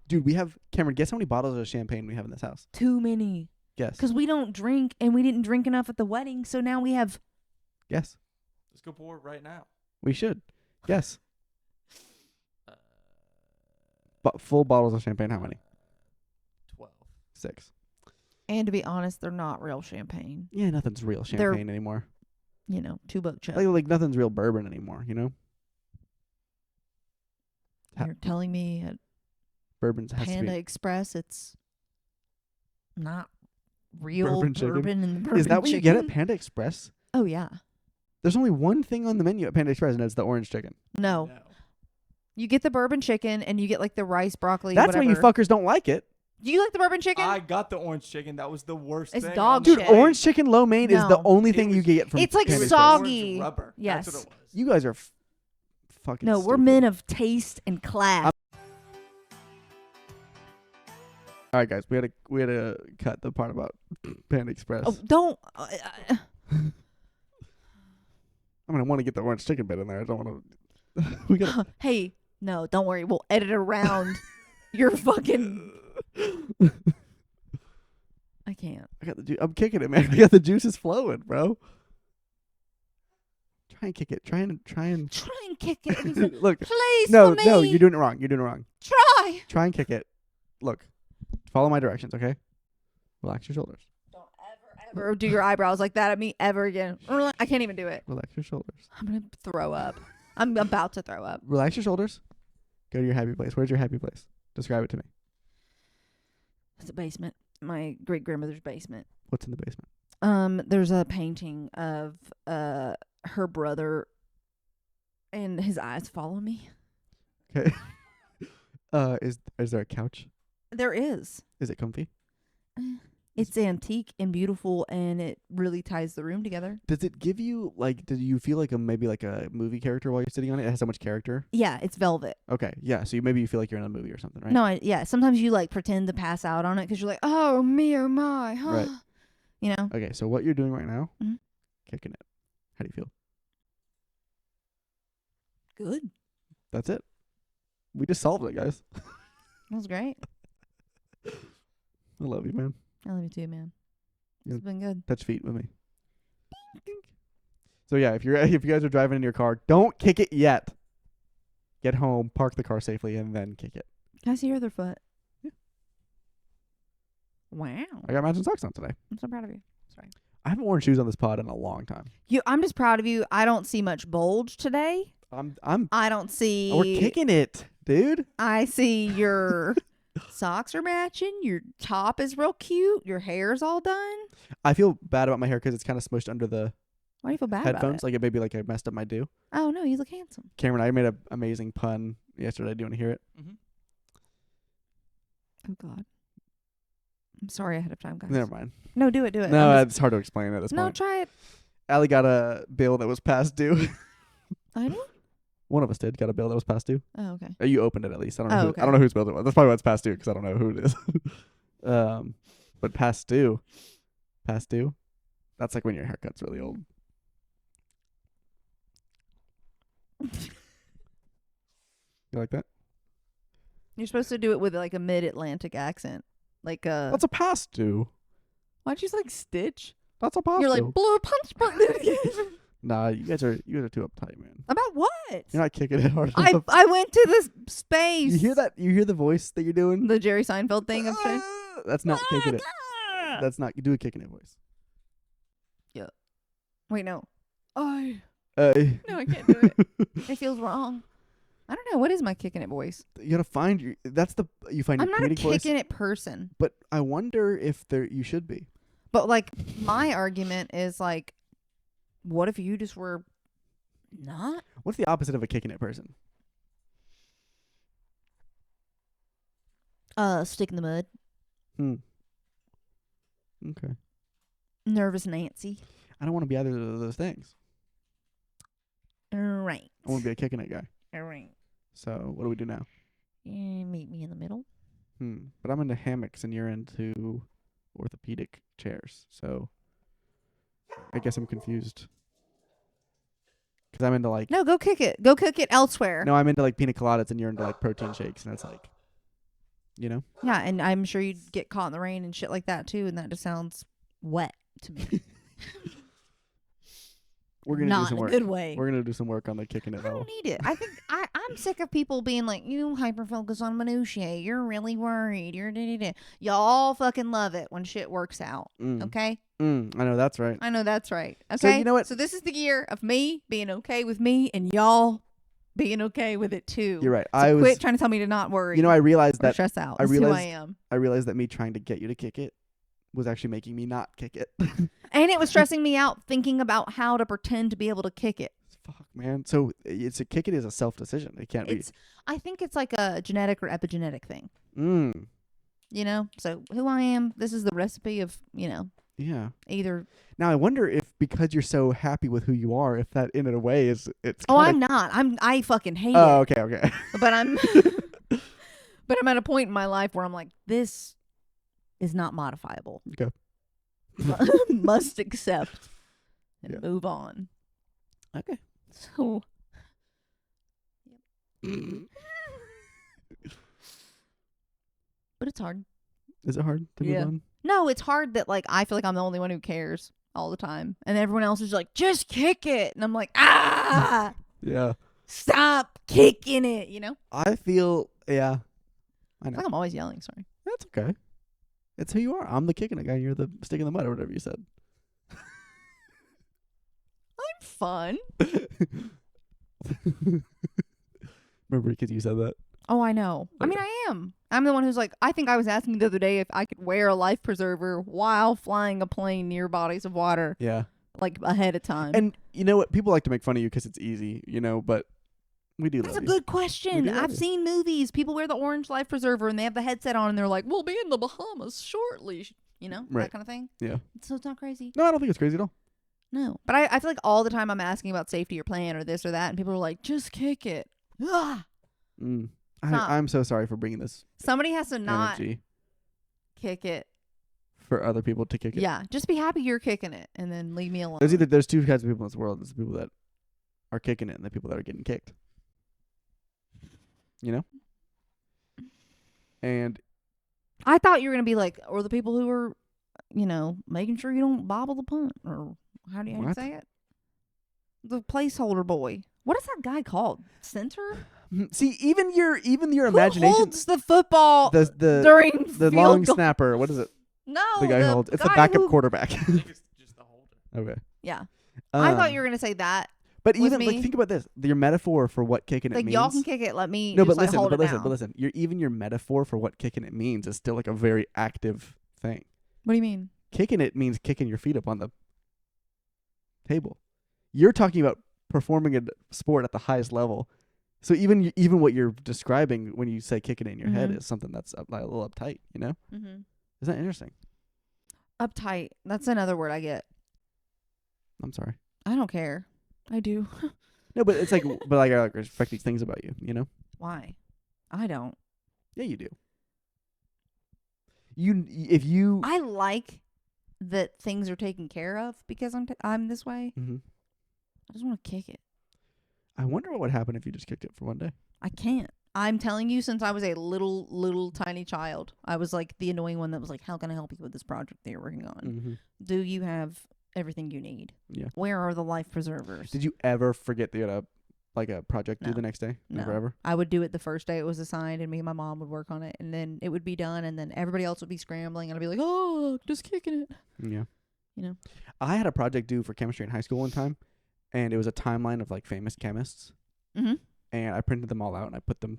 Dude, we have Cameron. Guess how many bottles of champagne we have in this house? Too many. Guess. Because we don't drink, and we didn't drink enough at the wedding, so now we have. Guess. Let's go pour it right now. We should. Guess. Full bottles of champagne. How many? 12. 6. And to be honest, they're not real champagne. Yeah, nothing's real champagne anymore. $2 chip. Like nothing's real bourbon anymore. You know. You're telling me at Bourbon's has Panda to be. Express it's not real Bourbon chicken? bourbon and bourbon Is that what you get at chicken? Panda Express? Oh, yeah. There's only one thing on the menu at Panda Express, and it's the orange chicken. No. You get the bourbon chicken, and you get like the rice, broccoli, That's whatever. why you fuckers don't like it. Do you like the bourbon chicken? I got the orange chicken. That was the worst It's thing. dog on the shit. Dude, Okay. orange chicken lo mein is the No. only It thing you was- can get from It's like Panda It was Express. soggy. orange rubber. Yes. That's what it was. You guys are fucking No, we're stupid. men of taste and class. All right, guys, we had to cut the part about Panda Express. Oh, don't. I mean, I want to get the orange chicken bit in there. I don't want to. We got. Hey, no, don't worry. We'll edit around your fucking. I can't. I got the juice. I'm kicking it, man. I got the juices flowing, bro. Try and kick it. Try and. Try and kick it. He said, Look. please, No, for me. no, you're doing it wrong. You're doing it wrong. Try. Try and kick it. Look. Follow my directions, okay? Relax your shoulders. Don't ever do your eyebrows like that at me ever again. I can't even do it. Relax your shoulders. I'm gonna throw up. I'm about to throw up. Relax your shoulders. Go to your happy place. Where's your happy place? Describe it to me. It's a basement. My great grandmother's basement. What's in the basement? There's a painting of her brother, and his eyes follow me. Okay. Is there a couch? There is. Is it comfy? It's antique and beautiful, and it really ties the room together. Does it give you do you feel like maybe like a movie character while you're sitting on it? It has so much character. Yeah, it's velvet. Okay, yeah. So you feel like you're in a movie or something, right? No, yeah. Sometimes you like pretend to pass out on it because you're like, oh me, oh my, huh? Right. You know. Okay, so what you're doing right now, Mhm. kicking it. How do you feel? Good. That's it. We just solved it, guys. That was great. I love you, man. I love you too, man. Yeah. It's been good. Touch feet with me. So yeah, if you guys are driving in your car, don't kick it yet. Get home, park the car safely, and then kick it. Can I see your other foot? Yeah. Wow. I got matching socks on today. I'm so proud of you. Sorry. I haven't worn shoes on this pod in a long time. I'm just proud of you. I don't see much bulge today. I don't see. We're kicking it, dude. I see your socks are matching. Your top is real cute. Your hair's all done. I feel bad about my hair because it's kind of smushed under the Why do you feel bad headphones. about it? Like it maybe like I messed up my do. Oh no, you look handsome. Cameron, I made an amazing pun yesterday. Do you want to hear it? Mm-hmm. Oh God. I'm sorry ahead of time, guys. Never mind. No, do it. No, it's hard to explain at this No, point. try it. Allie got a bill that was past due. I know. One of us did got a bill that was past due. Oh, okay. You opened it at least. I don't know. Oh, who, okay. I don't know whose bill it was. That's probably why it's past due because I don't know who it is. But past due. That's like when your haircut's really old. You like that? You're supposed to do it with like a mid-Atlantic accent, like That's a past due. Why'd you like Stitch? That's a past You're due. like blue punch button. Nah, you guys are too uptight, man. About what? You're not kicking it hard I enough. went to this space. You hear that? You hear the voice that you're doing? The Jerry Seinfeld thing of saying. That's not kicking it. That's not. You do a kicking it voice. Wait, no. No, Uh, I can't do it. It feels wrong. I don't know. What is my kicking it voice? you gotta find your. That's the. You find I'm your not a comedic voice. kicking it person. But I wonder if you should be. But like my argument is like, what if you just were not? What's the opposite of a kicking it person? Stick in the mud. Okay. Nervous Nancy. I don't want to be either of those things. Right. I want to be a kicking it guy. Right. So what do we do now? Meet me in the middle. But I'm into hammocks and you're into orthopedic chairs. So I guess I'm confused. Because I'm into like... No, go kick it. Go kick it elsewhere. No, I'm into like pina coladas and you're into like protein shakes. And it's like, you know? Yeah, and I'm sure you'd get caught in the rain and shit like that too. And that just sounds wet to me. We're going to do Not some in a work. good way. We're going to do some work on the kicking it I level. don't need it. I think I'm sick of people being like, you hyper focus on minutiae. You're really worried. You're da-da-da. Y'all fucking love it when shit works out. Okay? I know that's right. I know that's right. Okay? So you know what? So this is the year of me being okay with me and y'all being okay with it too. You're right. So quit trying to tell me to not worry. You know, I realized or that stress out. I That's who I realized- am. I realized that me trying to get you to kick it was actually making me not kick it. And it was stressing me out thinking about how to pretend to be able to kick it. Fuck, man. So it's a kick it is a self decision. It can't be. I think it's like a genetic or epigenetic thing. You know? So who I am, this is the recipe of, you know, Yeah. either. Now I wonder if because you're so happy with who you are, if that in a way is it's. Oh, kinda... I'm not. I fucking hate Oh, it. okay. But I'm at a point in my life where I'm like, this is not modifiable. Okay. Must accept and Yeah. move on. Okay. So but it's hard. Is it hard to move Yeah. on? No, it's hard that like I feel like I'm the only one who cares all the time. And everyone else is like, just kick it. And I'm like, Yeah. stop kicking it, you know? I feel I I know. think I'm always yelling, sorry. That's okay. It's who you are. I'm the kicking it guy. You're the stick in the mud or whatever you said. I'm fun. Remember because you said that? Oh, I know. I mean, I am. I'm the one who's like, I think I was asking the other day if I could wear a life preserver while flying a plane near bodies of water, Yeah. like ahead of time. And you know what? People like to make fun of you because it's easy, you know, but we do That's love a you. good question. We do love I've you. seen movies. People wear the orange life preserver and they have the headset on and they're like, we'll be in the Bahamas shortly. You know, Right. that kind of thing. Yeah. So it's not crazy. No, I don't think it's crazy at all. No. But I feel like all the time I'm asking about safety or plan or this or that, and people are like, just kick it. Ah! Stop. I'm so sorry for bringing this Somebody has to not energy kick it. for other people to kick it. Yeah. Just be happy you're kicking it and then leave me alone. There's two kinds of people in this world. There's the people that are kicking it and the people that are getting kicked. You know? And I thought you were going to be like, or the people who are, you know, making sure you don't bobble the punt. Or how do you What? say it? The placeholder boy. What is that guy called? Center? see, even your Who imagination, holds the football the during the field long goal? snapper. What is it? No, The guy holds. It's the guy backup who- quarterback. I think it's just the holder. Okay. Yeah. I thought you Um, were going to say that. But with even like me. think about this. Your metaphor for what kicking it Like, means. y'all can kick it. Let me No, just, but listen, hold but it listen, down. but listen. Your metaphor for what kicking it means is still like a very active thing. What do you mean? Kicking it means kicking your feet up on the table. You're talking about performing a sport at the highest level. So even what you're describing when you say kicking it in your head Mhm. is something that's like a little uptight, you know? Mm-hmm. Isn't that interesting? Uptight. That's another word I get. I'm sorry. I don't care. I do. No, but it's like but like I like respect these things about you, you know? Why? I don't. Yeah, you do. If you I like that things are taken care of because I'm this way. Mhm. I just want to kick it. I wonder what would happen if you just kicked it for one day. I can't. I'm telling you, since I was a little tiny child, I was like the annoying one that was like, how can I help you with this project that you're working on? Mm-hmm. Do you have everything you need? Yeah. Where are the life preservers? Did you ever forget to get a project due No. the next day? No. Never ever? I would do it the first day it was assigned, and me and my mom would work on it, and then it would be done, and then everybody else would be scrambling, and I'd be like, oh, just kicking it. Yeah. You know? I had a project due for chemistry in high school one time, and it was a timeline of like famous chemists, Mm-hmm. and I printed them all out and I put them,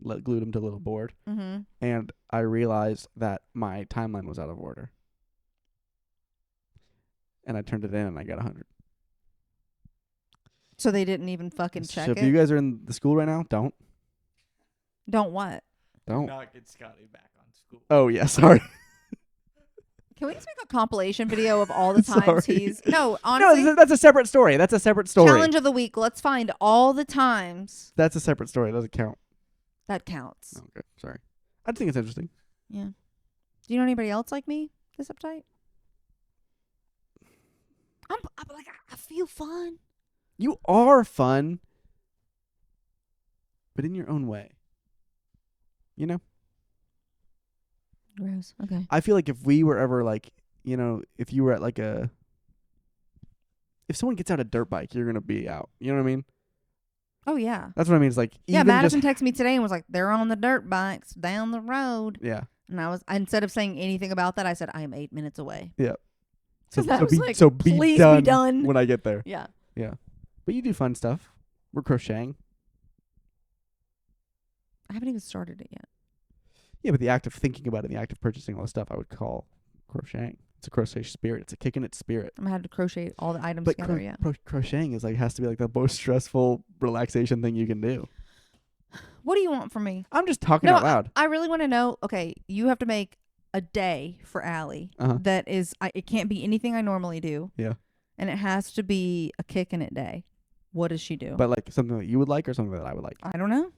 glued them to a little board, Mm-hmm. and I realized that my timeline was out of order, and I turned it in and I got 100. So they didn't even fucking check So it? if you guys are in the school right now, don't Don't what? Don't. not get Scotty back on school. Oh yeah, sorry. Can we just make a compilation video of all the times Sorry. he's... No, No, honestly, that's a separate story. That's a separate story. challenge of the week. Let's find all the times. That's a separate story. It doesn't count. That counts. Okay, sorry. I think it's interesting. Yeah. Do you know anybody else like me this uptight? I'm like, I feel fun. You are fun, but in your own way. You know? Gross. Okay. I feel like if we were ever like, you know, if you were at like if someone gets out a dirt bike, you're going to be out. You know what I mean? Oh, yeah. That's what I mean. It's like, Yeah, even Madison just, texted me today and was like, they're on the dirt bikes down the road. yeah. And instead of saying anything about that, I said, I am 8 minutes away. Yeah. So I was like, be please done be done. when I get there. Yeah. Yeah. But you do fun stuff. We're crocheting. I haven't even started it yet. Yeah, but the act of thinking about it, the act of purchasing all this stuff, I would call crocheting. It's a crochet spirit. It's a kicking it spirit. I'm going to have to crochet all the items But together, yeah. crocheting is like has to be like the most stressful relaxation thing you can do. What do you want from me? I'm just talking No, out loud. I really want to know, okay, you have to make a day for Allie Uh-huh. that is, it can't be anything I normally do. Yeah. And it has to be a kicking it day. What does she do? But like something that you would like or something that I would like. I don't know.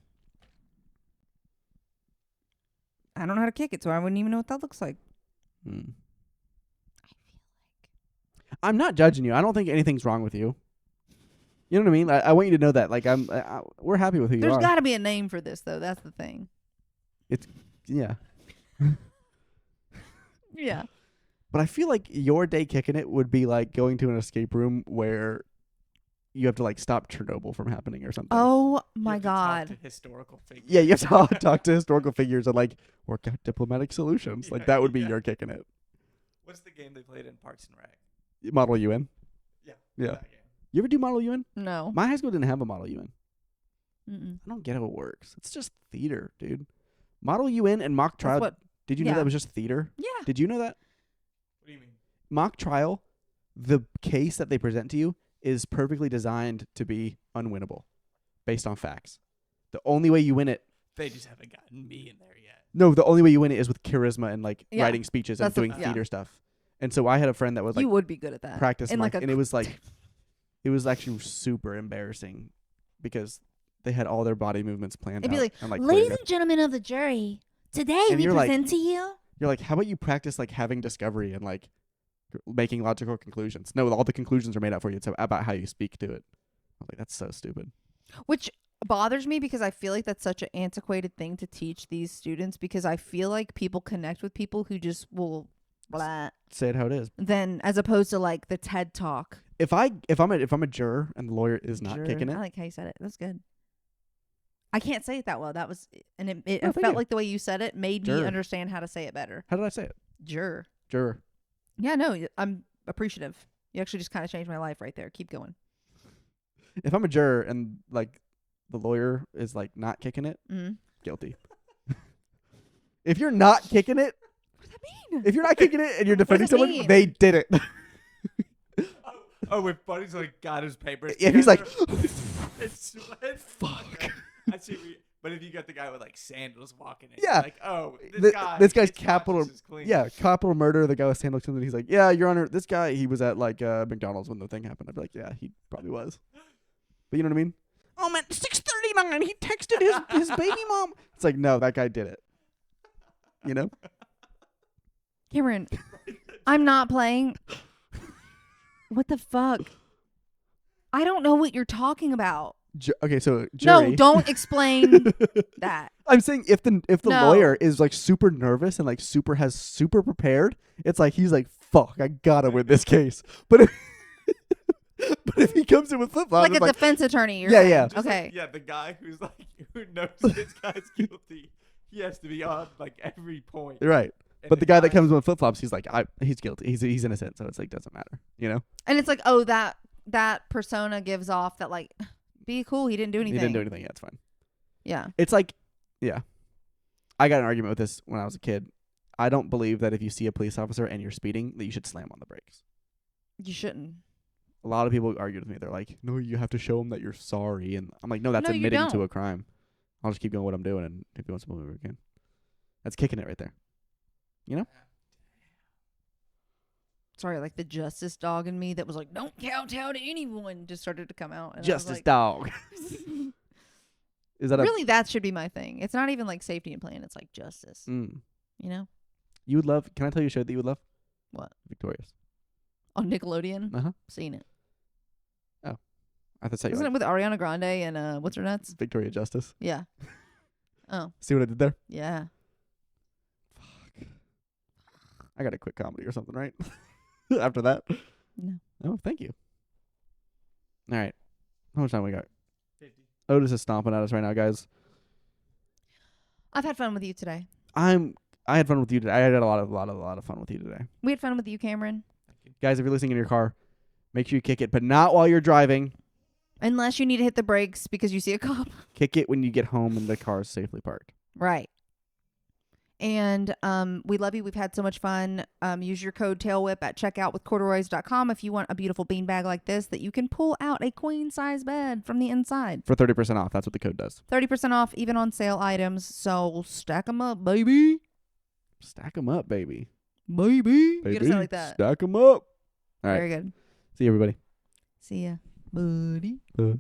I don't know how to kick it, so I wouldn't even know what that looks like. I'm not judging you. I don't think anything's wrong with you. You know what I mean? I want you to know that. Like we're happy with who you There's are. got to be a name for this, though. That's the thing. Yeah. Yeah. But I feel like your day kicking it would be like going to an escape room where you have to like stop Chernobyl from happening or something. Oh, You my have to talk God. to historical figures. Yeah, you have to talk to historical figures and like work out diplomatic solutions. Like Yeah, that would be yeah. your kicking it. What's the game they played in Parks and Rec? Model UN. Yeah. Yeah. That game. You ever do Model UN? No. My high school didn't have a Model UN. Mm-mm. I don't get how it works. It's just theater, dude. Model UN and mock trial. what- Did you know yeah. that was just theater? Yeah. Did you know that? What do you mean? Mock trial, the case that they present to you is perfectly designed to be unwinnable based on facts. The only way you win it, They just haven't gotten me in there yet. no, the only way you win it is with charisma and like Yeah. writing speeches and That's the- doing yeah. theater stuff. And so I had a friend that was like you would be good at that. practice In mock, like a and it was like it was actually super embarrassing because they had all their body movements planned It'd be out like, and like ladies choreographed. and gentlemen of the jury, today And we you're like- present to you. You're like, how about you practice like having discovery and like making logical conclusions? No, all the conclusions are made out for you. It's about how you speak to it. I'm like, that's so stupid. Which bothers me because I feel like that's such an antiquated thing to teach these students because I feel like people connect with people who just will blah Say it how it is. then as opposed to like the TED Talk. If I'm a juror and the lawyer is not Sure. kicking I it, like how you said it. That's good. I can't say it that well. That was, and it Oh, thank felt you. like the way you said it made me Juror. understand how to say it better. how did I say it? Juror. Juror. Yeah, no, I'm appreciative. You actually just kind of changed my life right there. Keep going. If I'm a juror and like the lawyer is like not kicking it, Mm-hmm. guilty. If you're not kicking it, What does that mean? if you're not kicking it and you're defending does it someone, mean? they did it. Oh, if Buddy's like got his papers. If he's like, together, it's fuck. I see. But if you got the guy with like sandals walking in, Yeah. like, oh, This guy's his capital. conscience is clean. Yeah, capital murder. The guy with sandals comes in. He's like, yeah, Your Honor, this guy, he was at like McDonald's when the thing happened. I'd be like, yeah, he probably was. But you know what I mean? Oh man, 6:39. He texted his baby mom. It's like, no, that guy did it. You know? Cameron, I'm not playing. What the fuck? I don't know what you're talking about. Okay, so jury. No, don't explain that. I'm saying if the No. lawyer is like super nervous and like super prepared, it's like he's like, fuck, I gotta win this case. But if he comes in with flip flops, Like a defense attorney. You're Yeah, saying. yeah. Just Okay. like, yeah, the guy who's like who knows this guy's guilty. He has to be on like every point. you're right. And But the guy that comes in with flip flops, he's like, he's guilty. He's innocent, so it's like doesn't matter. You know? And it's like, oh, that persona gives off that like, be cool. He didn't do anything. He didn't do anything. Yeah, it's fine. Yeah. It's like, yeah. I got an argument with this when I was a kid. I don't believe that if you see a police officer and you're speeding, that you should slam on the brakes. You shouldn't. A lot of people argued with me. They're like, no, you have to show him that you're sorry. And I'm like, no, that's No, you admitting to don't. a crime. I'll just keep going what I'm doing. And if he wants to move over again. That's kicking it right there. Sorry, like the justice dog in me that was like, don't kowtow to anyone, just started to come out. And I was Justice like, dog. Is that really, that should be my thing. It's not even like safety and plan. It's like justice. You know? You would love, can I tell you a show that you would love? What? Victorious. On Nickelodeon? Uh-huh. Seen it. Oh. I thought you Isn't it with Ariana Grande and what's her nuts? Victoria Justice. Yeah. Oh. See what I did there? Yeah. Fuck. I gotta quit comedy or something, right? After that? No. Oh, thank you. All right. How much time we got? 50. Otis is stomping at us right now, guys. I've had fun with you today. I had fun with you today. I had a lot of fun with you today. We had fun with you, Cameron. Guys, if you're listening in your car, make sure you kick it, but not while you're driving. Unless you need to hit the brakes because you see a cop. Kick it when you get home and the car is safely parked. Right. And we love you. We've had so much fun. Use your code Tailwhip at checkout with corduroys.com if you want a beautiful beanbag like this that you can pull out a queen size bed from the inside. For 30% off. That's what the code does. 30% off even on sale items. So stack them up, baby. Stack them up, baby. Baby. You gotta sound like that. Stack them up. All right. Very good. See you, everybody. See ya, buddy. Bye.